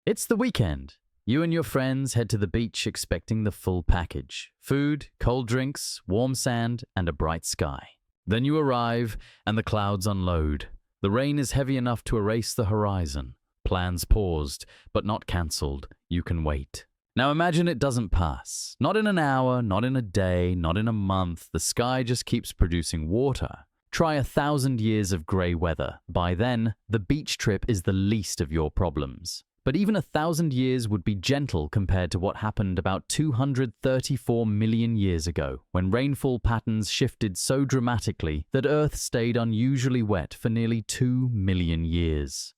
It's the weekend. You and your friends head to the beach expecting the full package: food, cold drinks, warm sand, and a bright sky. Then you arrive, and the clouds unload. The rain is heavy enough to erase the horizon. Plans paused, but not cancelled. You can wait. Now imagine it doesn't pass. Not in an hour, not in a day, not in a month. The sky just keeps producing water. Try 1,000 years of grey weather. By then, the beach trip is the least of your problems. But even 1,000 years would be gentle compared to what happened about 234 million years ago, when rainfall patterns shifted so dramatically that Earth stayed unusually wet for nearly 2 million years.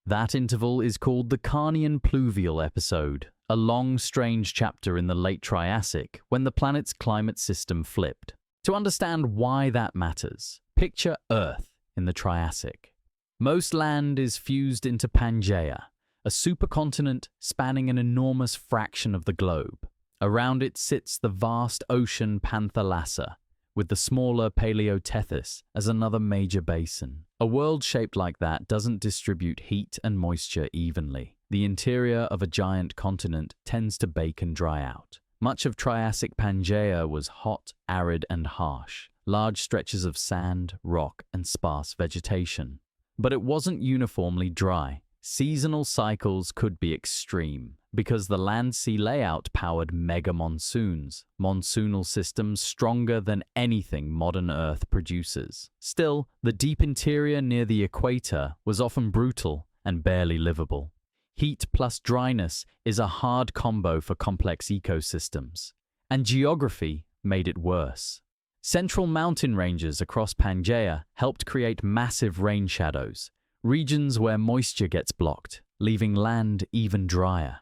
That interval is called the Carnian Pluvial episode, a long, strange chapter in the Late Triassic when the planet's climate system flipped. To understand why that matters, picture Earth in the Triassic. Most land is fused into Pangaea, a supercontinent spanning an enormous fraction of the globe. Around it sits the vast ocean Panthalassa, with the smaller Paleotethys as another major basin. A world shaped like that doesn't distribute heat and moisture evenly. The interior of a giant continent tends to bake and dry out. Much of Triassic Pangaea was hot, arid, and harsh, large stretches of sand, rock, and sparse vegetation. But it wasn't uniformly dry. Seasonal cycles could be extreme, because the land-sea layout powered mega monsoons, monsoonal systems stronger than anything modern Earth produces. Still, the deep interior near the equator was often brutal and barely livable. Heat plus dryness is a hard combo for complex ecosystems, and geography made it worse. Central mountain ranges across Pangaea helped create massive rain shadows, regions where moisture gets blocked, leaving land even drier.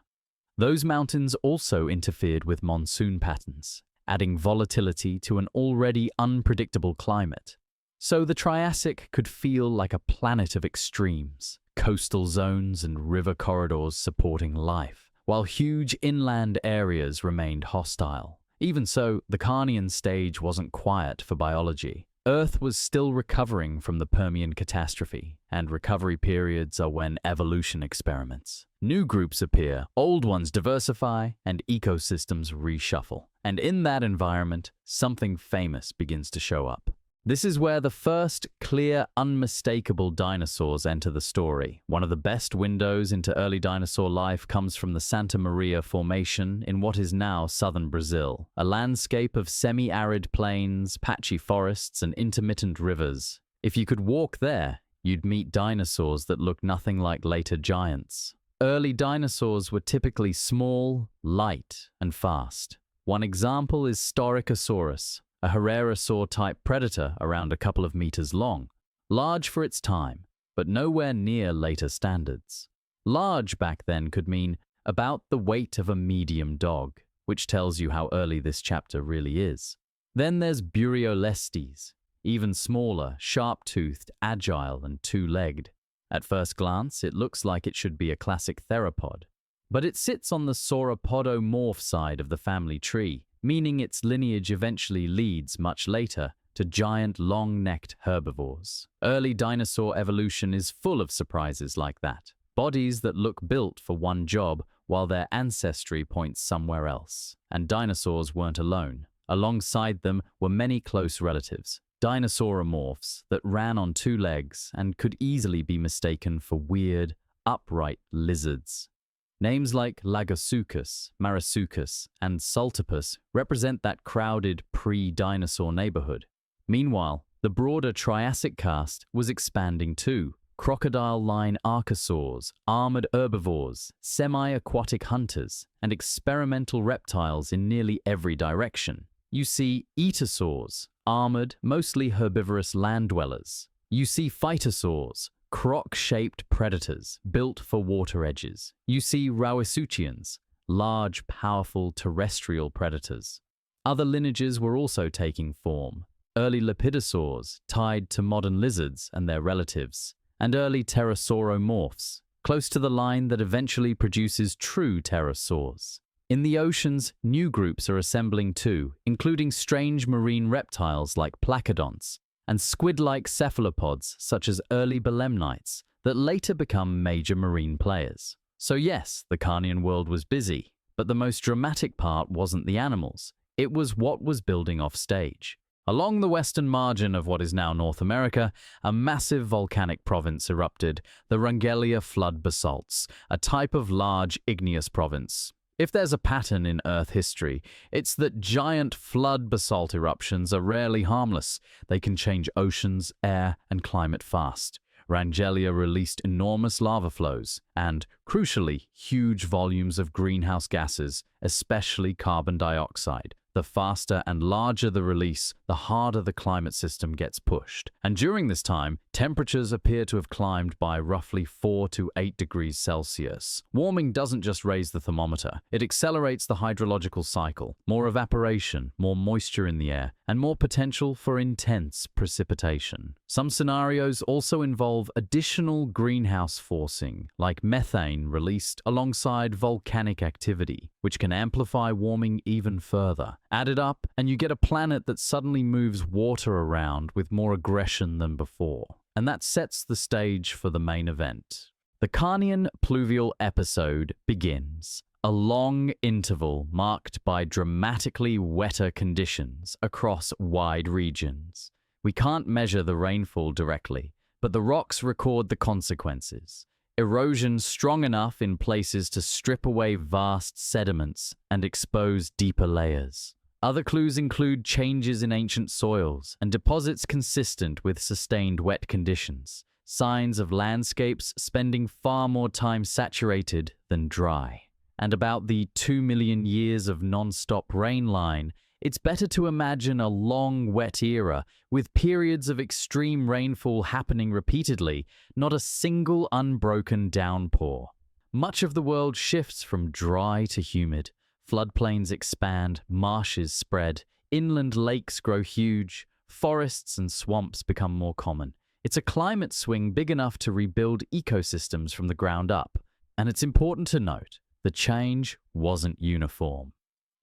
Those mountains also interfered with monsoon patterns, adding volatility to an already unpredictable climate. So the Triassic could feel like a planet of extremes, coastal zones and river corridors supporting life, while huge inland areas remained hostile. Even so, the Carnian stage wasn't quiet for biology. Earth was still recovering from the Permian catastrophe, and recovery periods are when evolution experiments. New groups appear, old ones diversify, and ecosystems reshuffle. And in that environment, something famous begins to show up. This is where the first clear, unmistakable dinosaurs enter the story. One of the best windows into early dinosaur life comes from the Santa Maria Formation in what is now southern Brazil, a landscape of semi-arid plains, patchy forests, and intermittent rivers. If you could walk there, you'd meet dinosaurs that look nothing like later giants. Early dinosaurs were typically small, light, and fast. One example is Styracosaurus, a Herrerasaur-type predator around a couple of meters long, large for its time, but nowhere near later standards. Large back then could mean about the weight of a medium dog, which tells you how early this chapter really is. Then there's Bureolestes, even smaller, sharp-toothed, agile, and two-legged. At first glance, it looks like it should be a classic theropod, but it sits on the sauropodomorph side of the family tree, meaning its lineage eventually leads much later to giant long-necked herbivores. Early dinosaur evolution is full of surprises like that. Bodies that look built for one job while their ancestry points somewhere else. And dinosaurs weren't alone. Alongside them were many close relatives, dinosauromorphs that ran on two legs and could easily be mistaken for weird, upright lizards. Names like Lagosuchus, Marasuchus, and Saltopus represent that crowded pre-dinosaur neighborhood. Meanwhile, the broader Triassic caste was expanding too. Crocodile-line archosaurs, armored herbivores, semi-aquatic hunters, and experimental reptiles in nearly every direction. You see etosaurs, armored, mostly herbivorous land dwellers. You see phytosaurs, croc-shaped predators built for water edges. You see Rauisuchians, large, powerful terrestrial predators. Other lineages were also taking form. Early lepidosaurs, tied to modern lizards and their relatives, and early pterosauromorphs, close to the line that eventually produces true pterosaurs. In the oceans, new groups are assembling too, including strange marine reptiles like placodonts, and squid-like cephalopods such as early belemnites that later become major marine players. So yes, the Carnian world was busy, but the most dramatic part wasn't the animals. It was what was building off stage. Along the western margin of what is now North America, a massive volcanic province erupted, the Wrangellia flood basalts, a type of large igneous province. If there's a pattern in Earth history, it's that giant flood basalt eruptions are rarely harmless. They can change oceans, air, and climate fast. Wrangellia released enormous lava flows and, crucially, huge volumes of greenhouse gases, especially carbon dioxide. The faster and larger the release, the harder the climate system gets pushed. And during this time, temperatures appear to have climbed by roughly 4 to 8 degrees Celsius. Warming doesn't just raise the thermometer, it accelerates the hydrological cycle. More evaporation, more moisture in the air, and more potential for intense precipitation. Some scenarios also involve additional greenhouse forcing, like methane released alongside volcanic activity, which can amplify warming even further. Add it up, and you get a planet that suddenly moves water around with more aggression than before. And that sets the stage for the main event. The Carnian Pluvial episode begins. A long interval marked by dramatically wetter conditions across wide regions. We can't measure the rainfall directly, but the rocks record the consequences. Erosion strong enough in places to strip away vast sediments and expose deeper layers. Other clues include changes in ancient soils and deposits consistent with sustained wet conditions, signs of landscapes spending far more time saturated than dry. And about the 2 million years of non-stop rain line, it's better to imagine a long, wet era with periods of extreme rainfall happening repeatedly, not a single unbroken downpour. Much of the world shifts from dry to humid. Floodplains expand, marshes spread, inland lakes grow huge, forests and swamps become more common. It's a climate swing big enough to rebuild ecosystems from the ground up. And it's important to note, the change wasn't uniform.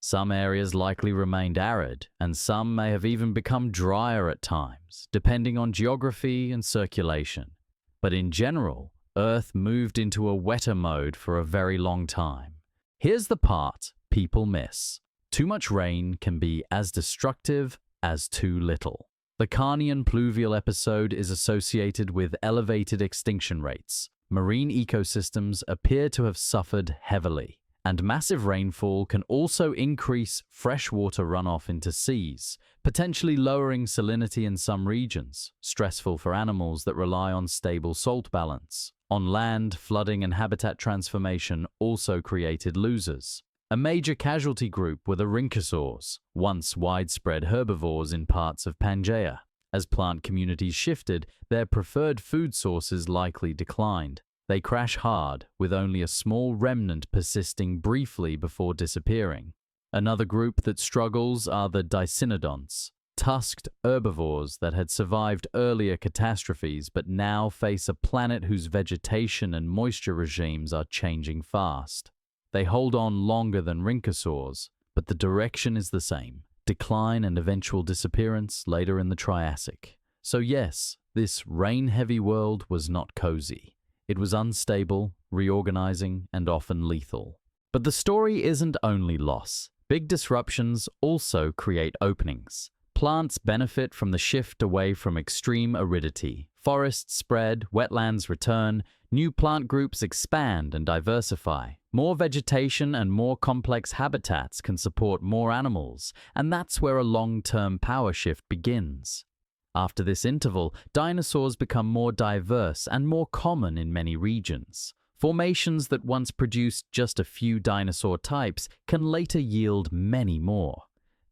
Some areas likely remained arid, and some may have even become drier at times, depending on geography and circulation. But in general, Earth moved into a wetter mode for a very long time. Here's the part people miss. Too much rain can be as destructive as too little. The Carnian Pluvial episode is associated with elevated extinction rates. Marine ecosystems appear to have suffered heavily, and massive rainfall can also increase freshwater runoff into seas, potentially lowering salinity in some regions, stressful for animals that rely on stable salt balance. On land, flooding and habitat transformation also created losers. A major casualty group were the rhynchosaurs, once widespread herbivores in parts of Pangaea. As plant communities shifted, their preferred food sources likely declined. They crash hard, with only a small remnant persisting briefly before disappearing. Another group that struggles are the dicynodonts, tusked herbivores that had survived earlier catastrophes but now face a planet whose vegetation and moisture regimes are changing fast. They hold on longer than rhynchosaurs, but the direction is the same: decline and eventual disappearance later in the Triassic. So yes, this rain-heavy world was not cozy. It was unstable, reorganizing, and often lethal. But the story isn't only loss. Big disruptions also create openings. Plants benefit from the shift away from extreme aridity. Forests spread, wetlands return, new plant groups expand and diversify. More vegetation and more complex habitats can support more animals, and that's where a long-term power shift begins. After this interval, dinosaurs become more diverse and more common in many regions. Formations that once produced just a few dinosaur types can later yield many more.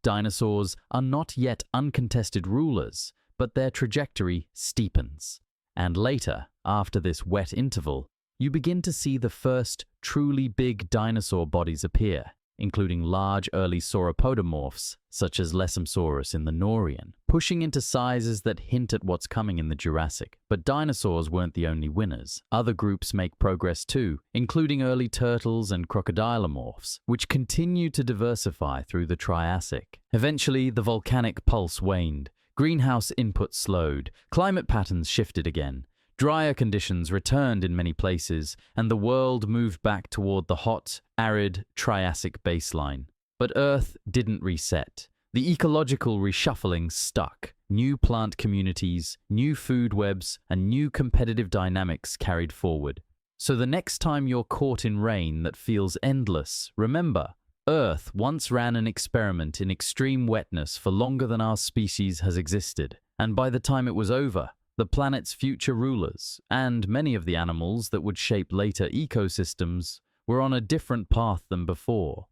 Dinosaurs are not yet uncontested rulers, but their trajectory steepens. And later, after this wet interval, you begin to see the first truly big dinosaur bodies appear, including large early sauropodomorphs, such as Lesomsaurus in the Norian, pushing into sizes that hint at what's coming in the Jurassic. But dinosaurs weren't the only winners. Other groups make progress too, including early turtles and crocodilomorphs, which continue to diversify through the Triassic. Eventually, the volcanic pulse waned. Greenhouse input slowed. Climate patterns shifted again. Drier conditions returned in many places, and the world moved back toward the hot, arid Triassic baseline. But Earth didn't reset. The ecological reshuffling stuck. New plant communities, new food webs, and new competitive dynamics carried forward. So the next time you're caught in rain that feels endless, remember, Earth once ran an experiment in extreme wetness for longer than our species has existed. And by the time it was over, the planet's future rulers, and many of the animals that would shape later ecosystems, were on a different path than before.